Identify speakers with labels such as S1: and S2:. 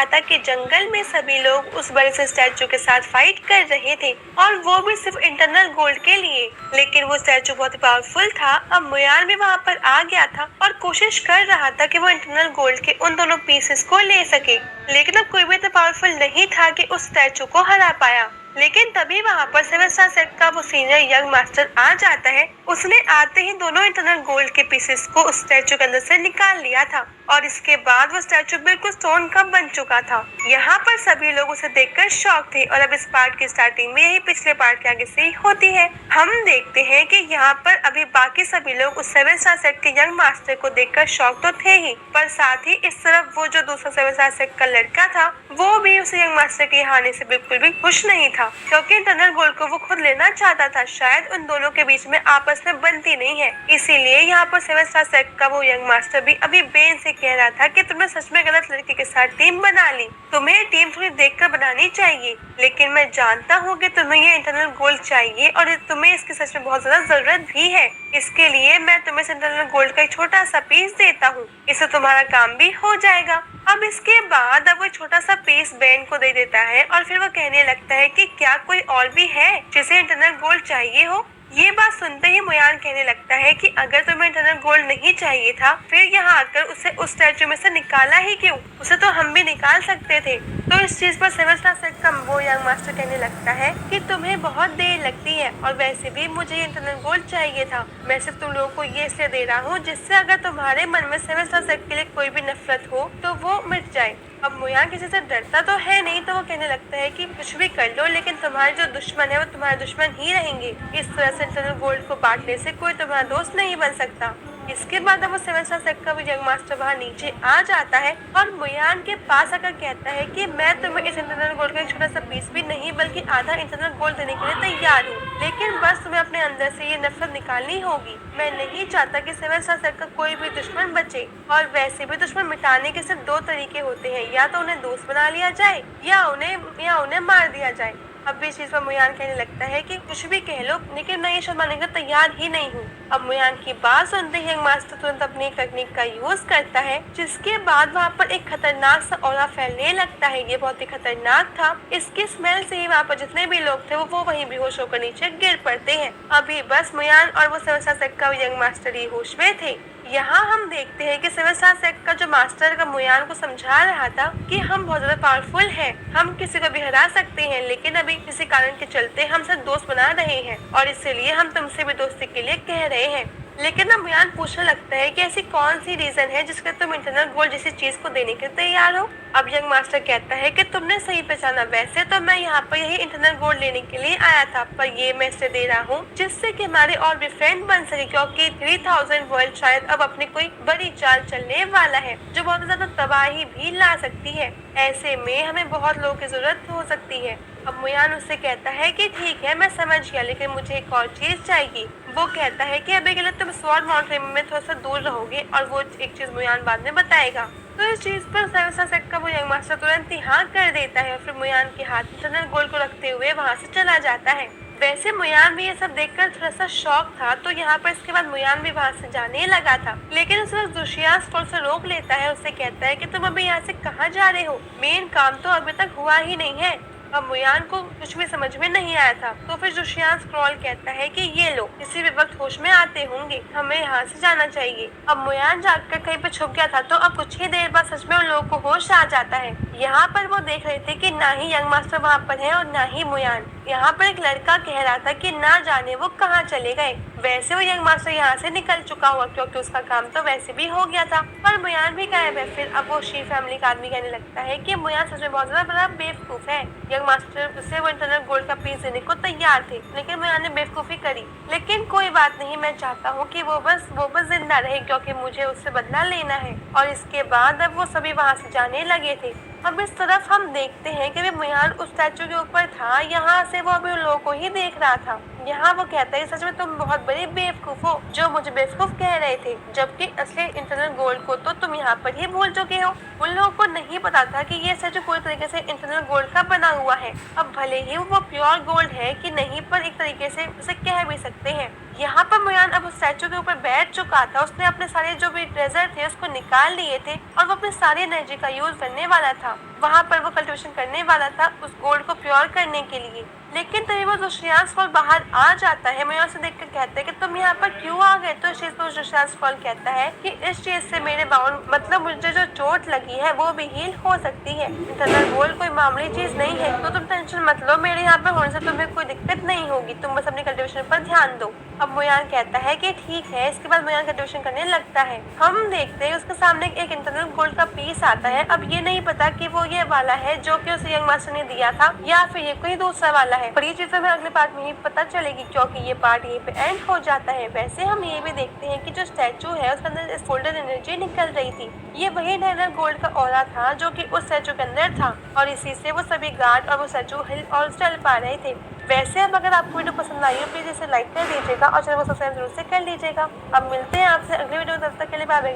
S1: देखा था कि जंगल में सभी लोग उस बड़े से स्टैचू के साथ फाइट कर रहे थे और वो भी सिर्फ इंटरनल गोल्ड के लिए। लेकिन वो स्टैचू बहुत ही पावरफुल था। अब मुयान भी वहाँ पर आ गया था और कोशिश कर रहा था कि वो इंटरनल गोल्ड के उन दोनों पीसेस को ले सके, लेकिन अब कोई भी इतना पावरफुल नहीं था कि उस स्टैचू को हरा पाया। लेकिन तभी वहाँ पर 7 स्टार सेट का वो सीनियर यंग मास्टर आ जाता है। उसने आते ही दोनों इंटरनल गोल्ड के पीसेस को उस स्टैचू के अंदर से निकाल लिया था और इसके बाद वो स्टैचू बिल्कुल स्टोन का बन चुका था। यहाँ पर सभी लोग उसे देखकर शॉक थे और अब इस पार्ट की स्टार्टिंग में यही पिछले पार्ट के आगे से ही होती है। हम देखते हैं कि यहाँ पर अभी बाकी सभी लोग उस 7 स्टार सेट के यंग मास्टर को देखकर शॉक तो थे ही, पर साथ ही इस तरफ वो जो दूसरा 7 स्टार सेट का लड़का था वो भी उस यंग मास्टर के हारने से बिल्कुल भी खुश नहीं था, क्योंकि इंटरनल गोल्ड को वो खुद लेना चाहता था। शायद उन दोनों के बीच में आपस में बनती नहीं है, इसीलिए यहाँ पर 7 स्टार सेट का वो यंग मास्टर भी अभी बेन से कह रहा था कि तुमने सच में गलत लड़के के साथ टीम बना ली, तुम्हें टीम थोड़ी देखकर बनानी चाहिए। लेकिन मैं जानता हूँ कि तुम्हें ये इंटरनल गोल्ड चाहिए और तुम्हें इसकी सच में बहुत ज्यादा जरूरत भी है। इसके लिए मैं तुम्हें इंटरनल गोल्ड का एक छोटा सा पीस देता हूँ, इससे तुम्हारा काम भी हो जाएगा। अब इसके बाद अब वो छोटा सा पीस बेन को दे देता है और फिर वो कहने लगता है कि क्या कोई और भी है जिसे इंटरनल गोल्ड चाहिए हो। ये बात सुनते ही मुयान कहने लगता है कि अगर तुम्हें इंटरनल गोल्ड नहीं चाहिए था फिर यहाँ आकर उसे उस स्टैचू में से निकाला ही क्यों, उसे तो हम भी निकाल सकते थे। तो इस चीज पर 7 स्टार सेट का वो यंग मास्टर कहने लगता है कि तुम्हें बहुत देर लगती है और वैसे भी मुझे ये इंटरनल गोल्ड चाहिए था। मैं सिर्फ तुम लोगों को ये इसलिए दे रहा हूँ जिससे अगर तुम्हारे मन में 7 स्टार सेट के लिए कोई भी नफरत हो तो वो मिट जाए। अब मुयान किसी से डरता तो है नहीं, तो वो कहने लगता है कि कुछ भी कर लो लेकिन तुम्हारे जो दुश्मन है वो तुम्हारे दुश्मन ही रहेंगे। इस तरह से इंटरनल गोल्ड को बांटने से कोई तुम्हारा दोस्त नहीं बन सकता। इसके बाद अब वो 7 स्टार सेट का भी यंग मास्टर वहाँ नीचे आ जाता है और मुयान के पास आकर कहता है कि मैं तुम्हें इस इंटरनल गोल्ड का एक छोटा सा पीस भी नहीं बल्कि आधा इंटरनल गोल्ड देने के लिए तैयार हूँ, लेकिन बस तुम्हें अपने अंदर से ये नफरत निकालनी होगी। मैं नहीं चाहता कि 7 स्टार सेट का कोई भी दुश्मन बचे, और वैसे भी दुश्मन मिटाने के सिर्फ 2 तरीके होते हैं, या तो उन्हें दोस्त बना लिया जाए या उन्हें मार दिया जाए। अब इस चीज पर मुयान कहने लगता है कि कुछ भी कह लो लेकिन मैं ये शर्त मानने को तैयार ही नहीं हूँ। अब मुयान की बात सुनते ही यंग मास्टर तुरंत अपनी टेक्निक का यूज करता है, जिसके बाद वहाँ पर एक खतरनाक सा ऑरा फैलने लगता है। ये बहुत ही खतरनाक था। इसकी स्मेल से ही वहाँ पर जितने भी लोग थे वो वहीं बेहोश होकर नीचे गिर पड़ते हैं। अभी बस मुयान और वो 7 स्टार सेट का यंग मास्टर ही होश में थे। यहाँ हम देखते हैं कि 7 स्टार सेट का जो मास्टर का मुयान को समझा रहा था कि हम बहुत ज्यादा पावरफुल हैं, हम किसी को भी हरा सकते हैं, लेकिन अभी किसी कारण के चलते हम सिर्फ दोस्त बना रहे हैं और इसीलिए हम तुमसे भी दोस्ती के लिए कह रहे हैं। लेकिन अब मुयान पूछने लगता है कि ऐसी कौन सी रीजन है जिसके तुम इंटरनल गोल्ड जैसी चीज को देने के तैयार हो। अब यंग मास्टर कहता है कि तुमने सही पहचाना, वैसे तो मैं यहाँ पर यही इंटरनल गोल्ड लेने के लिए आया था, पर ये मैं इसे दे रहा हूँ जिससे कि हमारे और भी फ्रेंड बन सके, क्योंकि 3000 वर्ल्ड शायद अब अपनी कोई बड़ी चाल चलने वाला है जो बहुत ज्यादा तबाही भी ला सकती है। ऐसे में हमें बहुत लोगों की जरूरत हो सकती है। अब मुयान उससे कहता है कि ठीक है मैं समझ गया, लेकिन मुझे एक और चीज चाहिए। वो कहता है कि अभी के लिए तुम स्वॉर्ड माउंटेन में थोड़ा सा दूर रहोगे, और वो एक चीज मुयान बाद में बताएगा। तो इस चीज पर 7 स्टार सेट का वो यंग मास्टर तुरंत ही हाँ कर देता है और फिर मुयान के हाथ में इंटरनल गोल्ड को रखते हुए वहाँ से चला जाता है। वैसे मुयान भी ये सब देखकर थोड़ा सा शॉक था, तो यहाँ पर इसके बाद मुयान भी वहाँ से जाने लगा था, लेकिन उस वक्त दुशियास को उसे रोक लेता है। उससे कहता है कि तुम अभी यहाँ से कहाँ जा रहे हो, मेन काम तो अभी तक हुआ ही नहीं है। अब मुयान को कुछ भी समझ में नहीं आया था, तो फिर जोशियान स्क्रॉल कहता है कि ये लो, किसी भी वक्त होश में आते होंगे, हमें यहाँ से जाना चाहिए। अब मुयान जाकर कहीं पे छुप गया था, तो अब कुछ ही देर बाद सच में उन लोगों को होश आ जाता है। यहाँ पर वो देख रहे थे कि ना ही यंग मास्टर वहाँ पर है और ना ही मुयान। यहाँ पर एक लड़का कह रहा था कि ना जाने वो कहाँ चले गए। वैसे वो यंग मास्टर यहाँ से निकल चुका हुआ, क्योंकि उसका काम तो वैसे भी हो गया था, पर मुयान भी गायब है। फिर अब वो शी फैमिली का आदमी कहने लगता है कि मुयान सच में बहुत ज्यादा बड़ा बेवकूफ है। यंग मास्टर से वो इंटरनल गोल्ड का पीस देने को तैयार थे, लेकिन मुयान ने बेवकूफी करी। लेकिन कोई बात नहीं, मैं चाहता हूँ कि वो बस जिंदा रहे, क्योंकि मुझे उससे बदला लेना है। और इसके बाद अब वो सभी वहाँ से जाने लगे थे। अब इस तरफ हम देखते हैं कि मुयान उस स्टैचू के ऊपर था, यहाँ से वो अभी उन लोगों को ही देख रहा था। यहाँ वो कहता है सच में तुम बहुत बड़े बेवकूफ हो जो मुझे बेवकूफ कह रहे थे, जबकि असली इंटरनल गोल्ड को तो तुम यहाँ पर ही भूल चुके हो। उन लोगों को नहीं पता था कि ये सच पूरी तरीके से इंटरनल गोल्ड का बना हुआ है। अब भले ही वो प्योर गोल्ड है कि नहीं, पर एक तरीके से उसे कह भी सकते हैं। यहाँ पर मुयान अब उस स्टैचू के ऊपर बैठ चुका था। उसने अपने सारे जो भी ट्रेजर थे उसको निकाल लिए थे और वो अपनी सारी एनर्जी का यूज करने वाला था। वहाँ पर वो कल्टिवेशन करने वाला था उस गोल्ड को प्योर करने के लिए। लेकिन तभी वो जोशियास फॉल बाहर आ जाता है। मुयान उसे देखकर कहता है कि तुम यहाँ पर क्यों आ गए। तो इस चीज पर जोशियास फॉल कहता है कि इस चीज से मेरे बाउंड मतलब मुझे जो चोट लगी है वो भी हील हो सकती है। इंटरनल गोल्ड कोई मामूली चीज नहीं है, तो तुम टेंशन मत लो। मेरे यहाँ पर होने से तुम्हें कोई दिक्कत नहीं होगी। तुम बस अपनी कल्टिवेशन पर ध्यान दो। अब मुयान कहता है कि ठीक है। इसके बाद मुयान कल्टिवेशन करने लगता है। हम देखते हैं उसके सामने एक इंटरनल गोल्ड का पीस आता है। अब ये नहीं पता कि वो ये वाला है जो कि उसे यंग मास्टर ने दिया था या फिर ये कोई दूसरा वाला है, पर ये चीज हमें अगले पार्ट में ही पता चलेगी क्योंकि ये पार्ट यहीं पे एंड हो जाता है। वैसे हम ये भी देखते हैं कि जो स्टैचू है उसके अंदर इस गोल्डन एनर्जी निकल रही थी। ये वही इंटरनल गोल्ड का ऑरा था जो कि उस स्टैचू के अंदर था और इसी से वो सभी गार्ड और वो स्टैचू हिल और चल पा रहे थे। वैसे अब अगर आपको वीडियो पसंद आई हो प्लीज इसे लाइक कर दीजिएगा और चैनल को सब्सक्राइब जरूर से कर लीजिएगा। अब मिलते हैं आपसे अगले वीडियो में, तब तक के लिए बाय बाय।